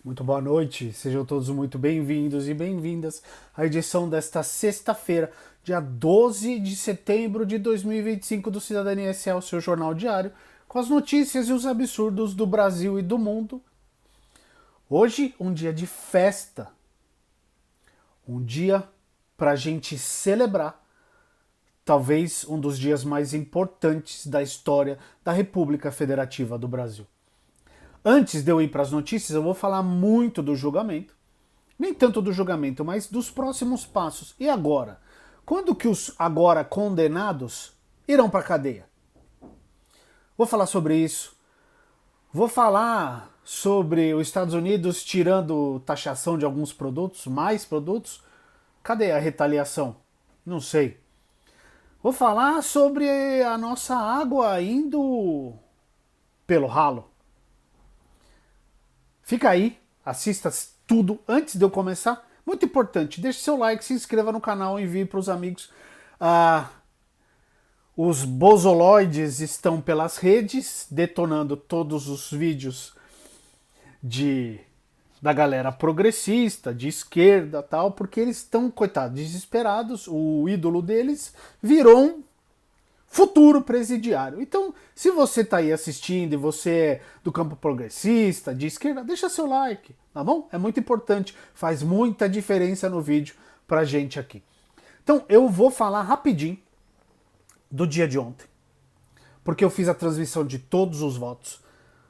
Muito boa noite, sejam todos muito bem-vindos e bem-vindas à edição desta sexta-feira, dia 12 de setembro de 2025 do Cidadania SA, o seu jornal diário, com as notícias e os absurdos do Brasil e do mundo. Hoje, um dia de festa, um dia para a gente celebrar, talvez um dos dias mais importantes da história da República Federativa do Brasil. Antes de eu ir para as notícias, eu vou falar muito do julgamento. Nem tanto do julgamento, mas dos próximos passos. E agora? Quando que os agora condenados irão para a cadeia? Vou falar sobre isso. Vou falar sobre os Estados Unidos tirando taxação de alguns produtos, mais produtos. Cadê a retaliação? Não sei. Vou falar sobre a nossa água indo pelo ralo. Fica aí, assista tudo antes de eu começar. Muito importante, deixe seu like, se inscreva no canal, envie para os amigos. Os bozoloides estão pelas redes, detonando todos os vídeos da galera progressista, de esquerda tal, porque eles estão, coitados, desesperados. O ídolo deles virou um futuro presidiário. Então, se você está aí assistindo e você é do campo progressista, de esquerda, deixa seu like, tá bom? É muito importante, faz muita diferença no vídeo pra gente aqui. Então, eu vou falar rapidinho do dia de ontem, porque eu fiz a transmissão de todos os votos.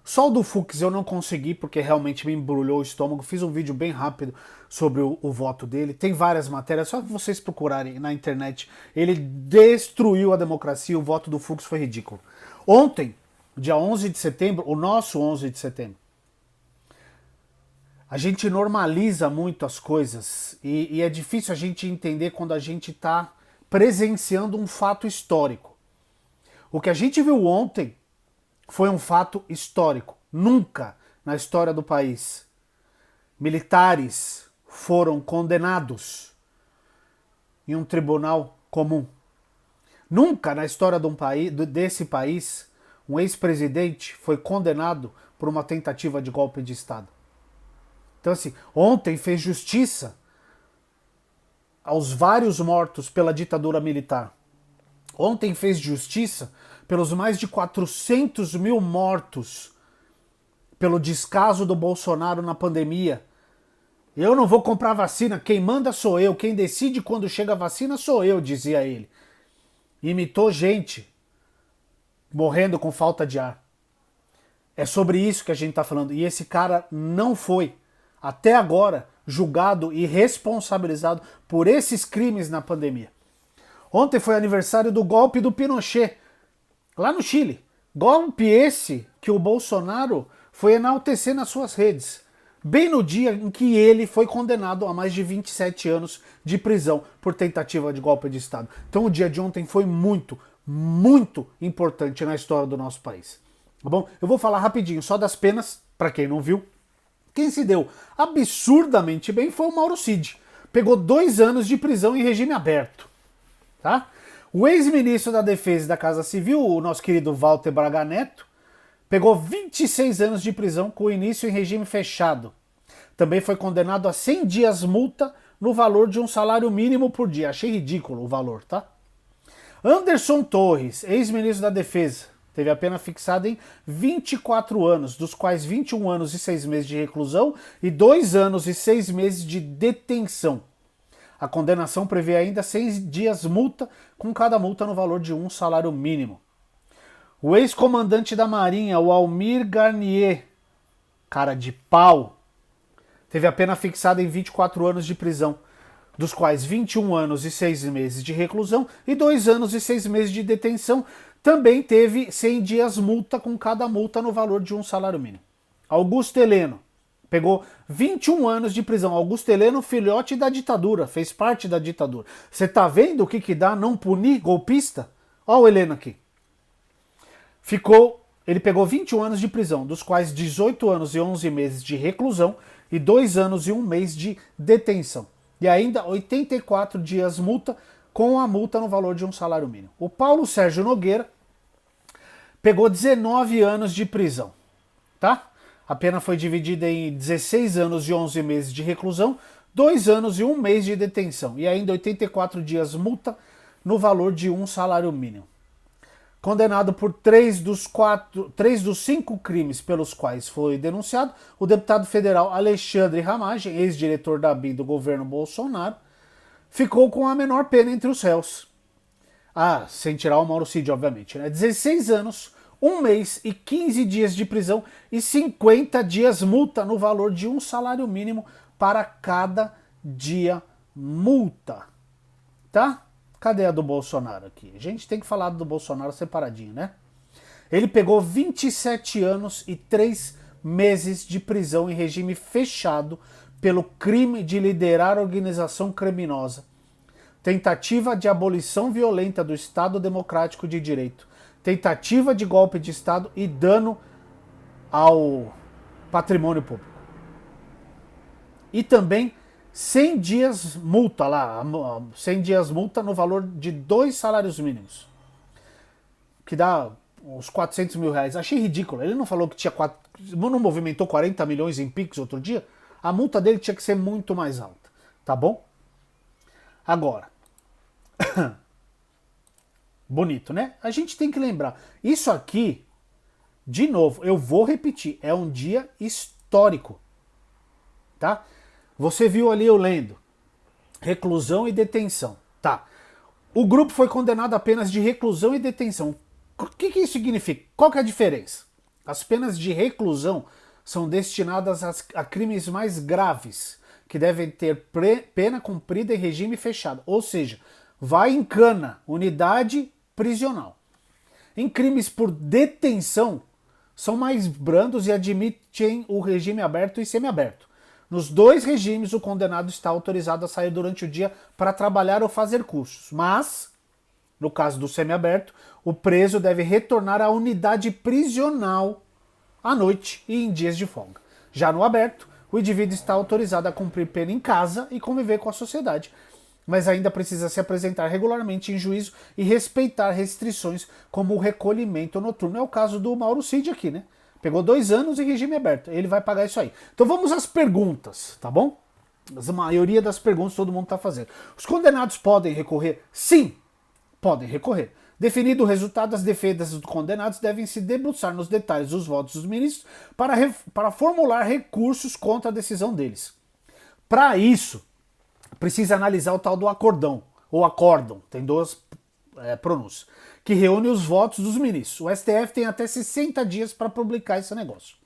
Só o do Fux eu não consegui, porque realmente me embrulhou o estômago. Fiz um vídeo bem rápido sobre o voto dele. Tem várias matérias, só vocês procurarem na internet. Ele destruiu a democracia, o voto do Fux foi ridículo. Ontem, dia 11 de setembro, o nosso 11 de setembro, a gente normaliza muito as coisas e é difícil a gente entender quando a gente está presenciando um fato histórico. O que a gente viu ontem foi um fato histórico. Nunca na história do país militares foram condenados em um tribunal comum. Nunca na história desse país um ex-presidente foi condenado por uma tentativa de golpe de Estado. Então, assim, ontem fez justiça aos vários mortos pela ditadura militar. Ontem fez justiça pelos mais de 400 mil mortos pelo descaso do Bolsonaro na pandemia. Eu não vou comprar vacina, quem manda sou eu, quem decide quando chega a vacina sou eu, dizia ele. Imitou gente morrendo com falta de ar. É sobre isso que a gente está falando. E esse cara não foi, até agora, julgado e responsabilizado por esses crimes na pandemia. Ontem foi aniversário do golpe do Pinochet, lá no Chile. Golpe esse que o Bolsonaro foi enaltecer nas suas redes, bem no dia em que ele foi condenado a mais de 27 anos de prisão por tentativa de golpe de Estado. Então o dia de ontem foi muito, muito importante na história do nosso país. Tá bom? Eu vou falar rapidinho só das penas, para quem não viu. Quem se deu absurdamente bem foi o Mauro Cid. Pegou 2 anos de prisão em regime aberto. Tá? O ex-ministro da Defesa e da Casa Civil, o nosso querido Walter Braga Neto, pegou 26 anos de prisão com início em regime fechado. Também foi condenado a 100 dias multa no valor de um salário mínimo por dia. Achei ridículo o valor, tá? Anderson Torres, ex-ministro da Defesa, teve a pena fixada em 24 anos, dos quais 21 anos e 6 meses de reclusão e 2 anos e 6 meses de detenção. A condenação prevê ainda 6 dias multa, com cada multa no valor de um salário mínimo. O ex-comandante da Marinha, o Almir Garnier, cara de pau, teve a pena fixada em 24 anos de prisão, dos quais 21 anos e 6 meses de reclusão e 2 anos e 6 meses de detenção. Também teve 100 dias multa, com cada multa no valor de um salário mínimo. Augusto Heleno pegou 21 anos de prisão. Augusto Heleno, filhote da ditadura, fez parte da ditadura. Você tá vendo o que dá não punir golpista? Olha o Heleno aqui. Ele pegou 21 anos de prisão, dos quais 18 anos e 11 meses de reclusão e 2 anos e 1 mês de detenção. E ainda 84 dias multa, com a multa no valor de um salário mínimo. O Paulo Sérgio Nogueira pegou 19 anos de prisão, tá? A pena foi dividida em 16 anos e 11 meses de reclusão, 2 anos e 1 mês de detenção e ainda 84 dias multa no valor de um salário mínimo. Condenado por 3 dos 5 crimes pelos quais foi denunciado, o deputado federal Alexandre Ramagem, ex-diretor da BIM do governo Bolsonaro, ficou com a menor pena entre os réus. Ah, sem tirar o Mauro Cid, obviamente, né? 16 anos, 1 mês e 15 dias de prisão e 50 dias multa no valor de um salário mínimo para cada dia multa. Tá? Cadê a do Bolsonaro aqui? A gente tem que falar do Bolsonaro separadinho, né? Ele pegou 27 anos e 3 meses de prisão em regime fechado pelo crime de liderar organização criminosa, tentativa de abolição violenta do Estado Democrático de Direito, tentativa de golpe de Estado e dano ao patrimônio público. E também 100 dias multa lá, 100 dias multa no valor de 2 salários mínimos, que dá uns 400 mil reais. Achei ridículo. Ele não falou que não movimentou 40 milhões em Pix outro dia? A multa dele tinha que ser muito mais alta, tá bom? Agora, bonito, né? A gente tem que lembrar, isso aqui, de novo, eu vou repetir, é um dia histórico, tá? Você viu ali eu lendo, reclusão e detenção, tá? O grupo foi condenado apenas de reclusão e detenção. O que isso significa? Qual que é a diferença? As penas de reclusão são destinadas a crimes mais graves, que devem ter pena cumprida em regime fechado, ou seja, vai em cana, unidade prisional. Em crimes por detenção, são mais brandos e admitem o regime aberto e semiaberto. Nos 2 regimes, o condenado está autorizado a sair durante o dia para trabalhar ou fazer cursos, mas, no caso do semiaberto, o preso deve retornar à unidade prisional à noite e em dias de folga. Já no aberto, o indivíduo está autorizado a cumprir pena em casa e conviver com a sociedade, mas ainda precisa se apresentar regularmente em juízo e respeitar restrições como o recolhimento noturno. É o caso do Mauro Cid aqui, né? Pegou 2 anos em regime aberto, ele vai pagar isso aí. Então vamos às perguntas, tá bom? A maioria das perguntas todo mundo está fazendo. Os condenados podem recorrer? Sim, podem recorrer. Definido o resultado, as defesas dos condenados devem se debruçar nos detalhes dos votos dos ministros para formular recursos contra a decisão deles. Para isso, precisa analisar o tal do acordão, ou acórdão, tem 2 pronúncias, que reúne os votos dos ministros. O STF tem até 60 dias para publicar esse negócio.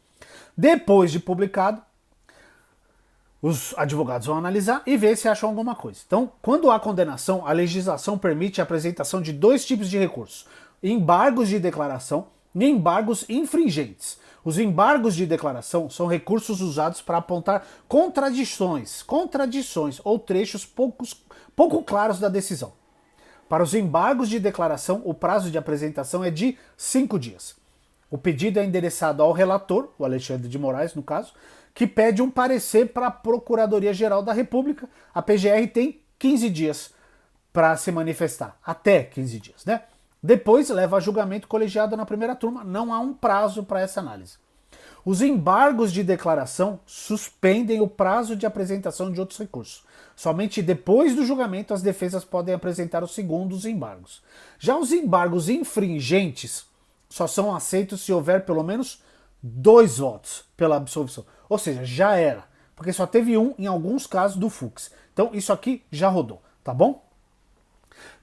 Depois de publicado, os advogados vão analisar e ver se acham alguma coisa. Então, quando há condenação, a legislação permite a apresentação de 2 tipos de recursos: embargos de declaração e embargos infringentes. Os embargos de declaração são recursos usados para apontar contradições ou trechos pouco claros da decisão. Para os embargos de declaração, o prazo de apresentação é de 5 dias. O pedido é endereçado ao relator, o Alexandre de Moraes, no caso, que pede um parecer para a Procuradoria-Geral da República. A PGR tem 15 dias para se manifestar, até 15 dias, né? Depois leva a julgamento colegiado na primeira turma, não há um prazo para essa análise. Os embargos de declaração suspendem o prazo de apresentação de outros recursos. Somente depois do julgamento as defesas podem apresentar os segundos embargos. Já os embargos infringentes só são aceitos se houver pelo menos 2 votos pela absolvição. Ou seja, já era, porque só teve 1 em alguns casos do Fux. Então isso aqui já rodou, tá bom?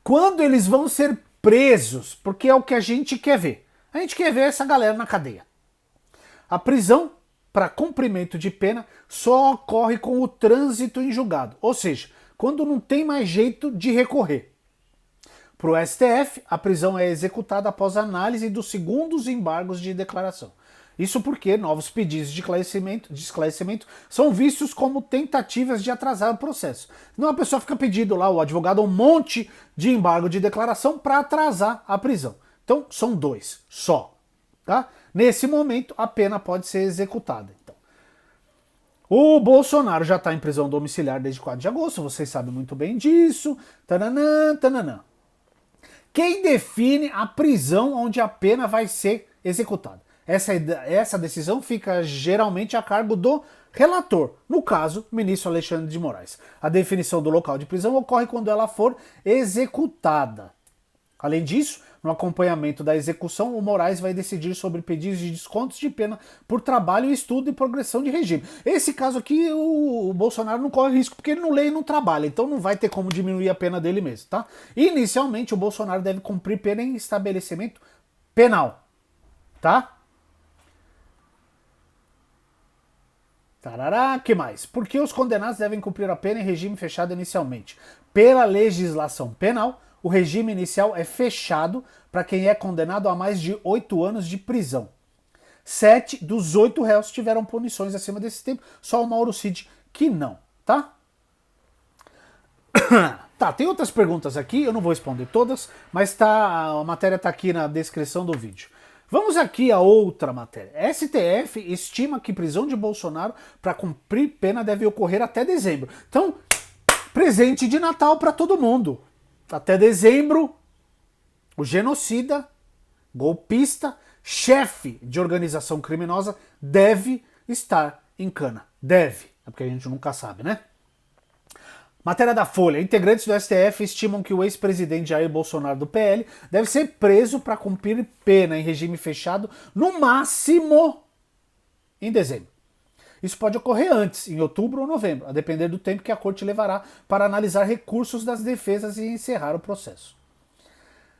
Quando eles vão ser presos, porque é o que a gente quer ver. A gente quer ver essa galera na cadeia. A prisão para cumprimento de pena só ocorre com o trânsito em julgado, ou seja, quando não tem mais jeito de recorrer. Para o STF, a prisão é executada após análise dos segundos embargos de declaração. Isso porque novos pedidos de esclarecimento são vistos como tentativas de atrasar o processo. Não, a pessoa fica pedindo lá, o advogado, um monte de embargo de declaração para atrasar a prisão. Então, são 2 só. Tá? Nesse momento, a pena pode ser executada. Então, o Bolsonaro já está em prisão domiciliar desde 4 de agosto, vocês sabem muito bem disso. Tananã, tananã. Quem define a prisão onde a pena vai ser executada? Essa decisão fica geralmente a cargo do relator, no caso, o ministro Alexandre de Moraes. A definição do local de prisão ocorre quando ela for executada. Além disso, no acompanhamento da execução, o Moraes vai decidir sobre pedidos de descontos de pena por trabalho, estudo e progressão de regime. Esse caso aqui, o Bolsonaro não corre risco porque ele não lê e não trabalha, então não vai ter como diminuir a pena dele mesmo, tá? Inicialmente, o Bolsonaro deve cumprir pena em estabelecimento penal, tá? Tarará, que mais? Por que os condenados devem cumprir a pena em regime fechado inicialmente? Pela legislação penal, o regime inicial é fechado para quem é condenado a mais de 8 anos de prisão. 7 dos 8 réus tiveram punições acima desse tempo, só o Mauro Cid que não, tá? Tá, tem outras perguntas aqui, eu não vou responder todas, mas a matéria tá aqui na descrição do vídeo. Vamos aqui a outra matéria. STF estima que prisão de Bolsonaro para cumprir pena deve ocorrer até dezembro. Então, presente de Natal para todo mundo. Até dezembro, o genocida, golpista, chefe de organização criminosa deve estar em cana. Deve, é porque a gente nunca sabe, né? Matéria da Folha. Integrantes do STF estimam que o ex-presidente Jair Bolsonaro do PL deve ser preso para cumprir pena em regime fechado, no máximo em dezembro. Isso pode ocorrer antes, em outubro ou novembro, a depender do tempo que a corte levará para analisar recursos das defesas e encerrar o processo.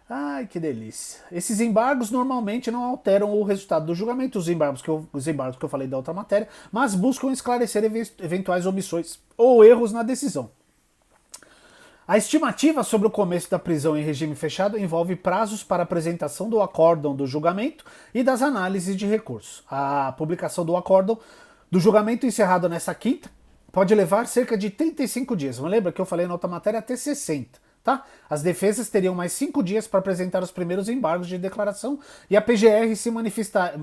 Ai, que delícia. Esses embargos normalmente não alteram o resultado do julgamento, os embargos que eu falei da outra matéria, mas buscam esclarecer eventuais omissões ou erros na decisão. A estimativa sobre o começo da prisão em regime fechado envolve prazos para apresentação do acórdão do julgamento e das análises de recursos. A publicação do acórdão do julgamento encerrado nesta quinta pode levar cerca de 35 dias. Não lembra que eu falei na outra matéria até 60, tá? As defesas teriam mais 5 dias para apresentar os primeiros embargos de declaração e a PGR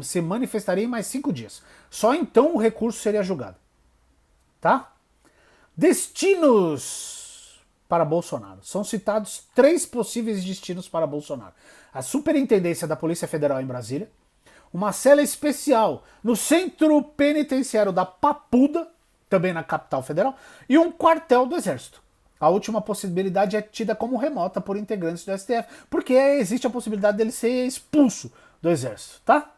se manifestaria em mais 5 dias. Só então o recurso seria julgado, tá? Destinos para Bolsonaro. São citados 3 possíveis destinos para Bolsonaro. A Superintendência da Polícia Federal em Brasília, uma cela especial no Centro Penitenciário da Papuda, também na capital federal, e um quartel do Exército. A última possibilidade é tida como remota por integrantes do STF, porque existe a possibilidade dele ser expulso do Exército, tá?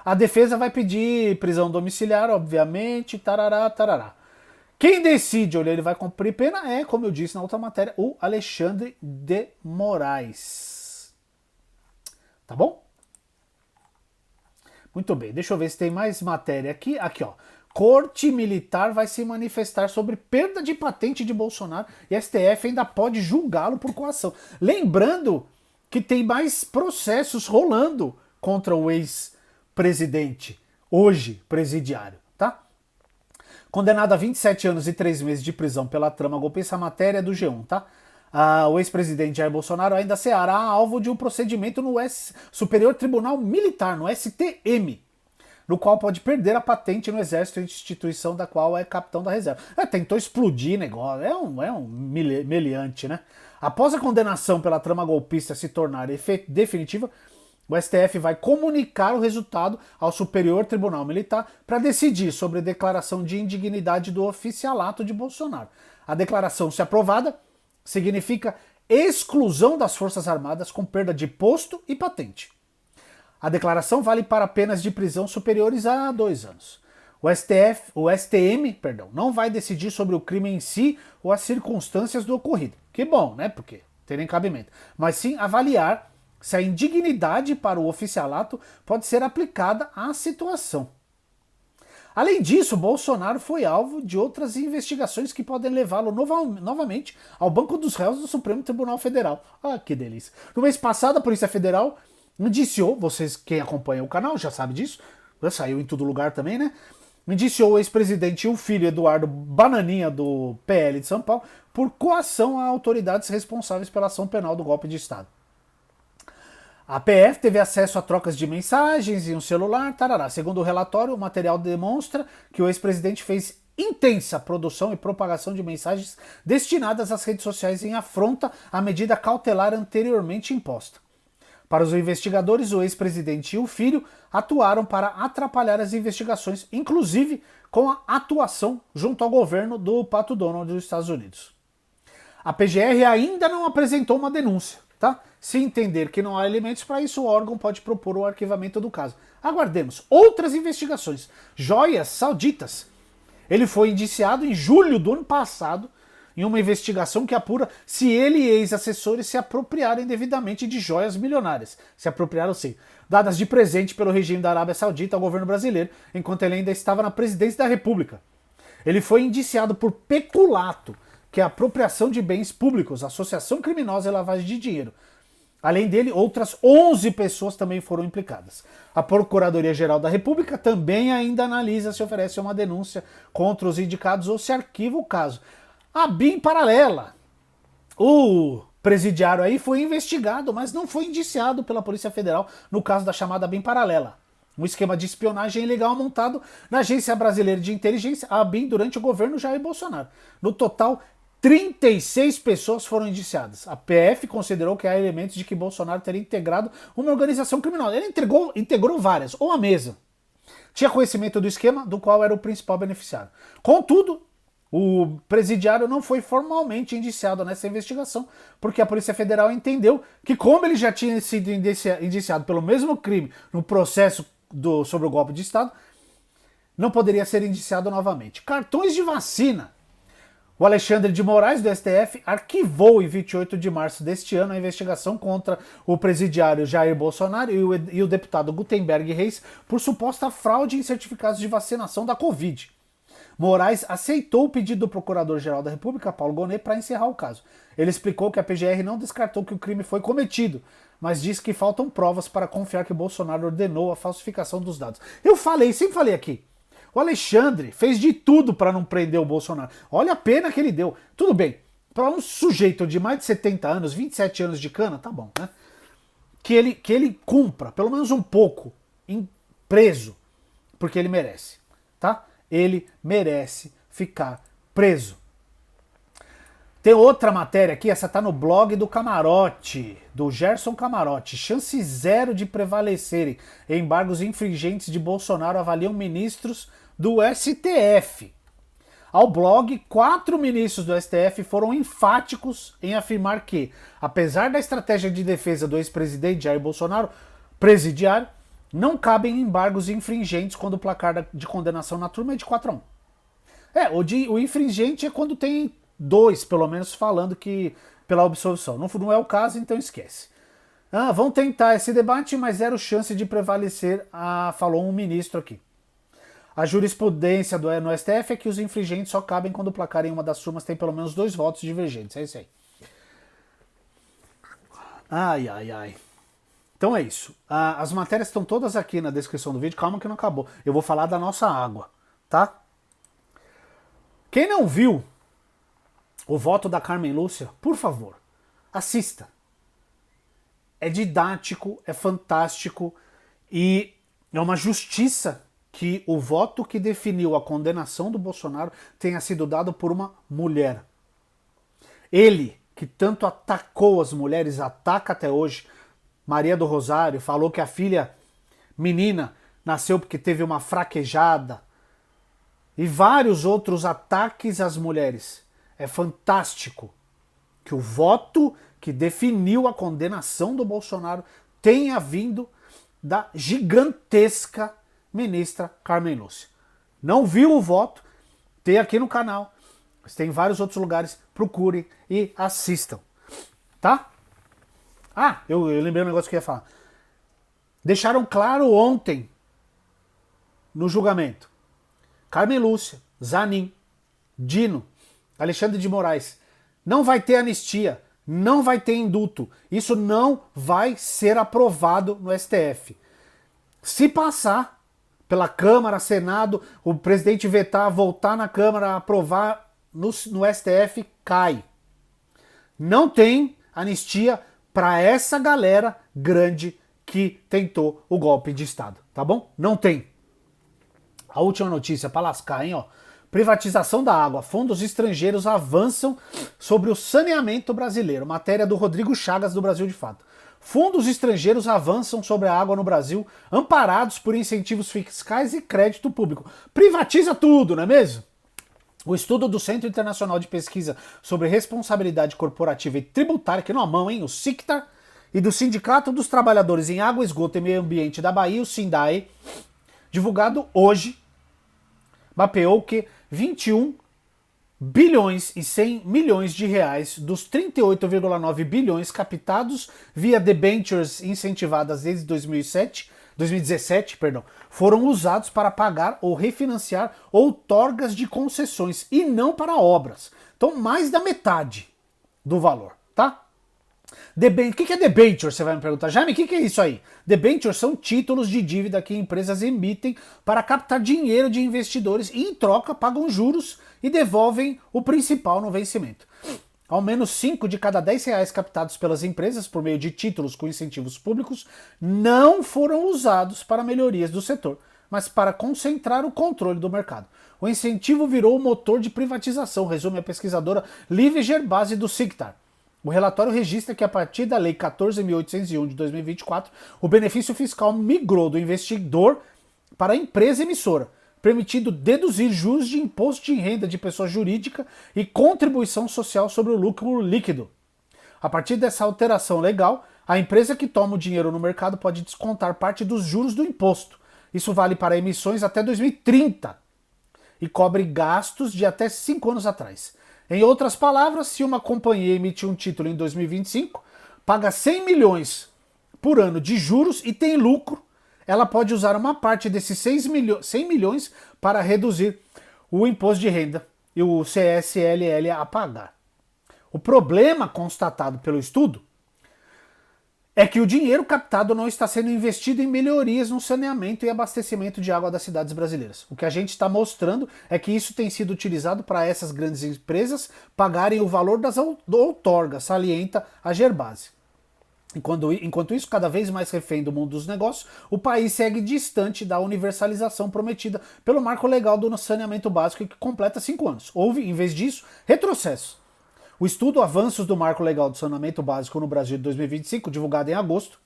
A defesa vai pedir prisão domiciliar, obviamente, tarará, tarará. Quem decide onde ele vai cumprir pena é, como eu disse na outra matéria, o Alexandre de Moraes. Tá bom? Muito bem, deixa eu ver se tem mais matéria aqui. Aqui, ó. Corte Militar vai se manifestar sobre perda de patente de Bolsonaro e STF ainda pode julgá-lo por coação. Lembrando que tem mais processos rolando contra o ex-presidente, hoje presidiário, tá? Condenado a 27 anos e 3 meses de prisão pela trama golpista, a matéria é do G1, tá? O ex-presidente Jair Bolsonaro ainda será alvo de um procedimento no Superior Tribunal Militar, no STM, no qual pode perder a patente no Exército, instituição da qual é capitão da reserva. Tentou explodir negócio, é um meliante, né? Após a condenação pela trama golpista se tornar definitiva, o STF vai comunicar o resultado ao Superior Tribunal Militar para decidir sobre a declaração de indignidade do oficialato de Bolsonaro. A declaração, se aprovada, significa exclusão das Forças Armadas com perda de posto e patente. A declaração vale para penas de prisão superiores a 2 anos. O STM, não vai decidir sobre o crime em si ou as circunstâncias do ocorrido. Que bom, né? Porque tem cabimento. Mas sim avaliar se a indignidade para o oficialato pode ser aplicada à situação. Além disso, Bolsonaro foi alvo de outras investigações que podem levá-lo novamente ao banco dos réus do Supremo Tribunal Federal. Ah, que delícia. No mês passado, a Polícia Federal indiciou, vocês quem acompanha o canal já sabe disso, já saiu em todo lugar também, né? Indiciou o ex-presidente e o filho Eduardo Bananinha do PL de São Paulo por coação a autoridades responsáveis pela ação penal do golpe de Estado. A PF teve acesso a trocas de mensagens e um celular, tarará. Segundo o relatório, o material demonstra que o ex-presidente fez intensa produção e propagação de mensagens destinadas às redes sociais em afronta à medida cautelar anteriormente imposta. Para os investigadores, o ex-presidente e o filho atuaram para atrapalhar as investigações, inclusive com a atuação junto ao governo do Pato Donald dos Estados Unidos. A PGR ainda não apresentou uma denúncia, tá? Se entender que não há elementos para isso, o órgão pode propor o arquivamento do caso. Aguardemos. Outras investigações. Joias sauditas. Ele foi indiciado em julho do ano passado em uma investigação que apura se ele e ex-assessores se apropriaram indevidamente de joias milionárias. Se apropriaram, sim. Dadas de presente pelo regime da Arábia Saudita ao governo brasileiro, enquanto ele ainda estava na presidência da República. Ele foi indiciado por peculato, que é a apropriação de bens públicos, associação criminosa e lavagem de dinheiro. Além dele, outras 11 pessoas também foram implicadas. A Procuradoria-Geral da República também ainda analisa se oferece uma denúncia contra os indicados ou se arquiva o caso. A BIM paralela. O presidiário aí foi investigado, mas não foi indiciado pela Polícia Federal no caso da chamada BIM paralela. Um esquema de espionagem ilegal montado na Agência Brasileira de Inteligência, a ABIN, durante o governo Jair Bolsonaro. No total, 36 pessoas foram indiciadas. A PF considerou que há elementos de que Bolsonaro teria integrado uma organização criminosa. Ele integrou várias, ou a mesma. Tinha conhecimento do esquema, do qual era o principal beneficiário. Contudo, o presidiário não foi formalmente indiciado nessa investigação, porque a Polícia Federal entendeu que, como ele já tinha sido indiciado pelo mesmo crime no processo sobre o golpe de Estado, não poderia ser indiciado novamente. Cartões de vacina. O Alexandre de Moraes, do STF, arquivou em 28 de março deste ano a investigação contra o presidiário Jair Bolsonaro e o deputado Gutenberg Reis por suposta fraude em certificados de vacinação da Covid. Moraes aceitou o pedido do Procurador-Geral da República, Paulo Gonet, para encerrar o caso. Ele explicou que a PGR não descartou que o crime foi cometido, mas disse que faltam provas para confiar que Bolsonaro ordenou a falsificação dos dados. Eu sempre falei aqui, o Alexandre fez de tudo para não prender o Bolsonaro. Olha a pena que ele deu. Tudo bem, para um sujeito de mais de 70 anos, 27 anos de cana, tá bom, né? Que ele cumpra, pelo menos um pouco, preso, porque ele merece, tá? Ele merece ficar preso. Tem outra matéria aqui, essa tá no blog do Camarote, do Gerson Camarote. Chance zero de prevalecerem. Embargos infringentes de Bolsonaro avaliam ministros do STF. Ao blog, 4 ministros do STF foram enfáticos em afirmar que, apesar da estratégia de defesa do ex-presidente Jair Bolsonaro presidiário, não cabem embargos infringentes quando o placar de condenação na turma é de 4-1. O infringente é quando tem 2, pelo menos, falando que pela absolvição. Não é o caso, então esquece. Vão tentar esse debate, mas zero chance de prevalecer, falou um ministro aqui. A jurisprudência no STF é que os infringentes só cabem quando o placar em uma das turmas tem pelo menos 2 votos divergentes. É isso aí. Ai. Então é isso. As matérias estão todas aqui na descrição do vídeo. Calma que não acabou. Eu vou falar da nossa água, tá? Quem não viu o voto da Carmen Lúcia, por favor, assista. É didático, é fantástico e é uma justiça que o voto que definiu a condenação do Bolsonaro tenha sido dado por uma mulher. Ele, que tanto atacou as mulheres, ataca até hoje. Maria do Rosário falou que a filha menina nasceu porque teve uma fraquejada. E vários outros ataques às mulheres. É fantástico que o voto que definiu a condenação do Bolsonaro tenha vindo da gigantesca ministra Carmen Lúcia. Não viu o voto? Tem aqui no canal. Mas tem em vários outros lugares. Procurem e assistam. Tá? Eu lembrei um negócio que eu ia falar. Deixaram claro ontem, no julgamento, Carmen Lúcia, Zanin, Dino, Alexandre de Moraes, não vai ter anistia, não vai ter indulto. Isso não vai ser aprovado no STF. Se passar pela Câmara, Senado, o presidente vetar, voltar na Câmara, aprovar no STF, cai. Não tem anistia para essa galera grande que tentou o golpe de Estado, tá bom? Não tem. A última notícia para lascar, hein, ó. Privatização da água. Fundos estrangeiros avançam sobre o saneamento brasileiro. Matéria do Rodrigo Chagas, do Brasil de Fato. Fundos estrangeiros avançam sobre a água no Brasil, amparados por incentivos fiscais e crédito público. Privatiza tudo, não é mesmo? O estudo do Centro Internacional de Pesquisa sobre Responsabilidade Corporativa e Tributária, que não a mão, hein? O CICTAR, e do Sindicato dos Trabalhadores em Água, Esgoto e Meio Ambiente da Bahia, o SINDAE, divulgado hoje, mapeou que 21 bilhões e 100 milhões de reais dos 38,9 bilhões captados via debentures incentivadas desde 2017, foram usados para pagar ou refinanciar outorgas de concessões e não para obras. Então, mais da metade do valor, tá? O que é debenture, você vai me perguntar. Jaime, o que é isso aí? Debentures são títulos de dívida que empresas emitem para captar dinheiro de investidores e, em troca, pagam juros e devolvem o principal no vencimento. Ao menos 5 de cada 10 reais captados pelas empresas por meio de títulos com incentivos públicos não foram usados para melhorias do setor, mas para concentrar o controle do mercado. O incentivo virou o motor de privatização, resume a pesquisadora Lívia Gerbasi do CICTAR. O relatório registra que, a partir da Lei 14.801 de 2024, o benefício fiscal migrou do investidor para a empresa emissora, permitindo deduzir juros de imposto de renda de pessoa jurídica e contribuição social sobre o lucro líquido. A partir dessa alteração legal, a empresa que toma o dinheiro no mercado pode descontar parte dos juros do imposto. Isso vale para emissões até 2030 e cobre gastos de até 5 anos atrás. Em outras palavras, se uma companhia emitir um título em 2025, paga 100 milhões por ano de juros e tem lucro, ela pode usar uma parte desses 100 milhões para reduzir o imposto de renda e o CSLL a pagar. O problema constatado pelo estudo é que o dinheiro captado não está sendo investido em melhorias no saneamento e abastecimento de água das cidades brasileiras. O que a gente está mostrando é que isso tem sido utilizado para essas grandes empresas pagarem o valor das outorgas, salienta a Gerbasi. Enquanto isso, cada vez mais refém do mundo dos negócios, o país segue distante da universalização prometida pelo marco legal do saneamento básico, que completa 5 anos. Houve, em vez disso, retrocesso. O estudo Avanços do Marco Legal do Saneamento Básico no Brasil de 2025, divulgado em agosto,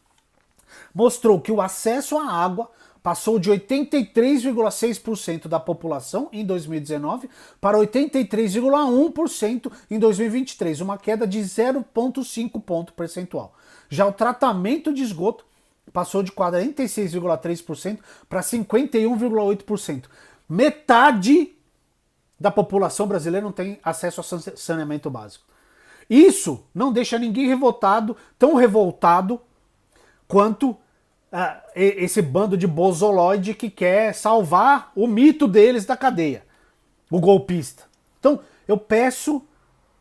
mostrou que o acesso à água passou de 83,6% da população em 2019 para 83,1% em 2023, uma queda de 0,5 ponto percentual. Já o tratamento de esgoto passou de 46,3% para 51,8%. Metade da população brasileira não tem acesso a saneamento básico. Isso não deixa ninguém tão revoltado quanto esse bando de bozoloide que quer salvar o mito deles da cadeia, o golpista. Então, eu peço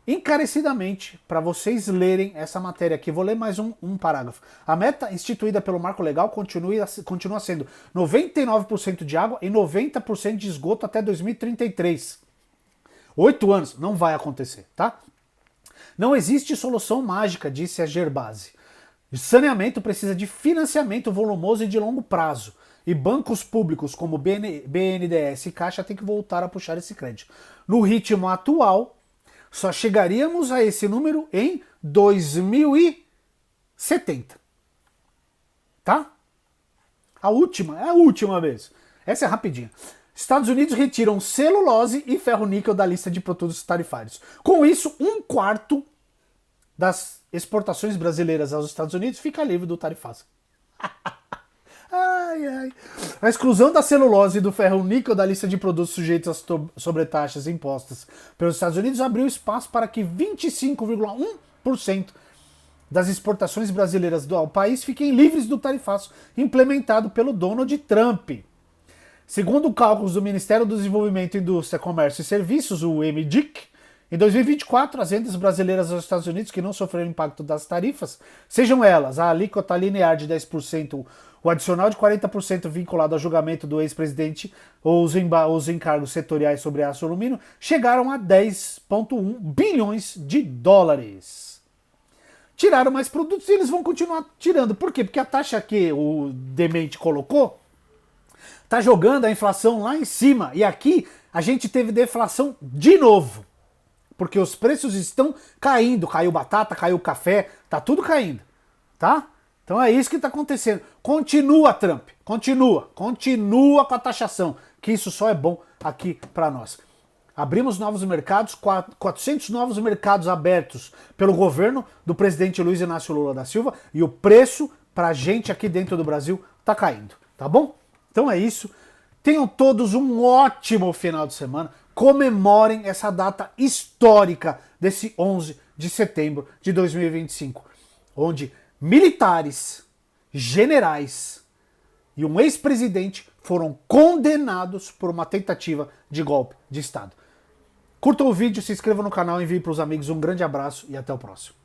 encarecidamente para vocês lerem essa matéria aqui. Vou ler mais um parágrafo. A meta instituída pelo Marco Legal continua sendo 99% de água e 90% de esgoto até 2033. 8 anos, não vai acontecer, tá? Não existe solução mágica, disse a Gerbasi. Saneamento precisa de financiamento volumoso e de longo prazo. E bancos públicos como BNDES e Caixa têm que voltar a puxar esse crédito. No ritmo atual, só chegaríamos a esse número em 2070. Tá? É a última vez. Essa é rapidinha. Estados Unidos retiram celulose e ferro-níquel da lista de produtos tarifários. Com isso, 1/4 das exportações brasileiras aos Estados Unidos fica livre do tarifaço. Ai, ai. A exclusão da celulose e do ferro-níquel da lista de produtos sujeitos às sobretaxas impostas pelos Estados Unidos abriu espaço para que 25,1% das exportações brasileiras ao país fiquem livres do tarifaço implementado pelo Donald Trump. Segundo cálculos do Ministério do Desenvolvimento, Indústria, Comércio e Serviços, o MDIC, em 2024, as vendas brasileiras aos Estados Unidos que não sofreram impacto das tarifas, sejam elas a alíquota linear de 10%, o adicional de 40% vinculado ao julgamento do ex-presidente ou os encargos setoriais sobre aço e alumínio, chegaram a 10,1 bilhões de dólares. Tiraram mais produtos e eles vão continuar tirando. Por quê? Porque a taxa que o demente colocou tá jogando a inflação lá em cima. E aqui a gente teve deflação de novo. Porque os preços estão caindo. Caiu batata, caiu café, tá tudo caindo. Tá? Então é isso que está acontecendo. Continua, Trump. Continua com a taxação, que isso só é bom aqui para nós. Abrimos novos mercados, 400 novos mercados abertos pelo governo do presidente Luiz Inácio Lula da Silva, e o preço para a gente aqui dentro do Brasil está caindo, tá bom? Então é isso. Tenham todos um ótimo final de semana. Comemorem essa data histórica desse 11 de setembro de 2025, onde militares, generais e um ex-presidente foram condenados por uma tentativa de golpe de Estado. Curtam o vídeo, se inscrevam no canal, enviem para os amigos. Um grande abraço e até o próximo.